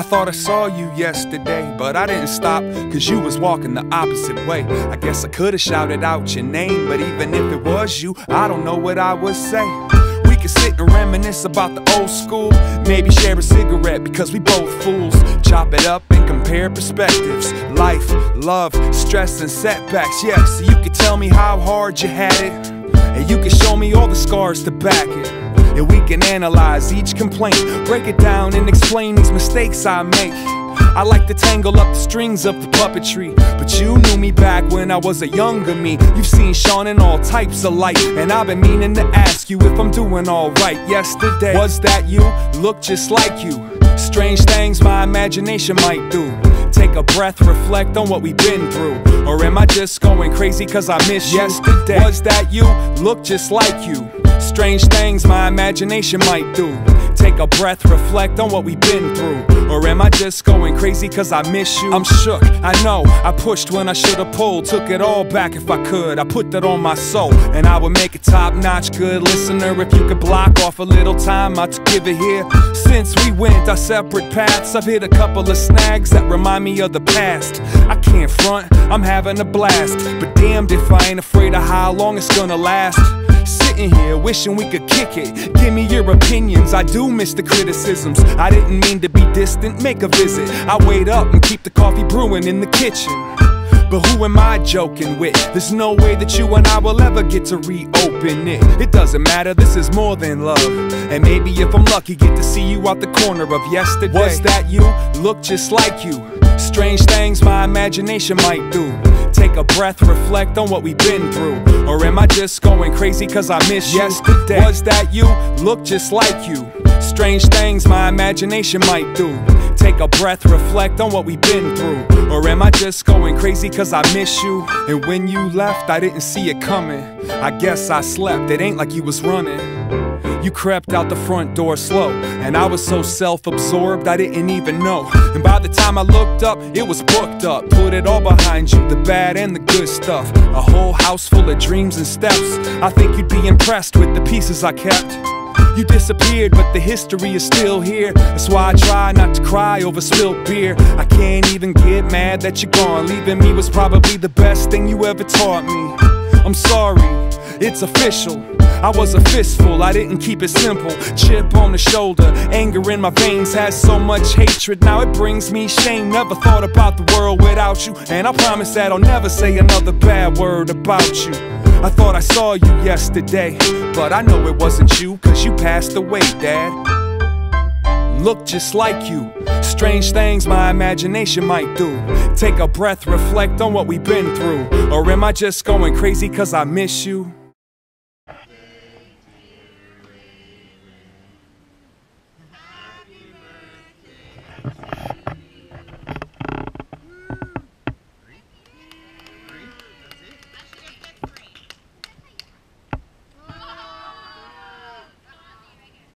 I thought I saw you yesterday, but I didn't stop, cause you was walking the opposite way. I guess I could've shouted out your name, but even if it was you, I don't know what I would say. We could sit and reminisce about the old school, maybe share a cigarette because we both fools. Chop it up and compare perspectives, life, love, stress and setbacks. Yeah, so you could tell me how hard you had it, and you can show me all the scars to back it. And we can analyze each complaint, break it down and explain these mistakes I make. I like to tangle up the strings of the puppetry, but you knew me back when I was a younger me. You've seen Sean in all types of light, and I've been meaning to ask you if I'm doing alright. Yesterday, was that you? Look just like you. Strange things my imagination might do. Take a breath, reflect on what we've been through. Or am I just going crazy cause I miss you? Yesterday, was that you? Look just like you. Strange things my imagination might do. Take a breath, reflect on what we've been through. Or am I just going crazy cause I miss you? I'm shook, I know, I pushed when I should've pulled. Took it all back if I could, I put that on my soul. And I would make a top-notch good listener if you could block off a little time out to give it here. Since we went our separate paths, I've hit a couple of snags that remind me of the past. I can't front, I'm having a blast, but damned if I ain't afraid of how long it's gonna last. Sitting here wishing we could kick it. Give me your opinions, I do miss the criticisms. I didn't mean to be distant, make a visit. I wait up and keep the coffee brewing in the kitchen. But who am I joking with? There's no way that you and I will ever get to reopen it. It doesn't matter, this is more than love. And maybe if I'm lucky, get to see you out the corner of yesterday. Was that you? Look just like you. Strange things my imagination might do. Take a breath, reflect on what we've been through. Or am I just going crazy cause I miss you? Yesterday, was that you? Look just like you. Strange things my imagination might do. Take a breath, reflect on what we've been through. Or am I just going crazy cause I miss you? And when you left, I didn't see it coming. I guess I slept, it ain't like you was running. You crept out the front door slow, and I was so self-absorbed I didn't even know. And by the time I looked up, it was booked up. Put it all behind you, the bad and the good stuff. A whole house full of dreams and steps. I think you'd be impressed with the pieces I kept. You disappeared, but the history is still here. That's why I try not to cry over spilled beer. I can't even get mad that you're gone. Leaving me was probably the best thing you ever taught me. I'm sorry, it's official. I was a fistful, I didn't keep it simple. Chip on the shoulder, anger in my veins has so much hatred. Now it brings me shame. Never thought about the world without you, and I promise that I'll never say another bad word about you. I thought I saw you yesterday, but I know it wasn't you, cause you passed away, Dad. Look just like you. Strange things my imagination might do. Take a breath, reflect on what we've been through. Or am I just going crazy cause I miss you?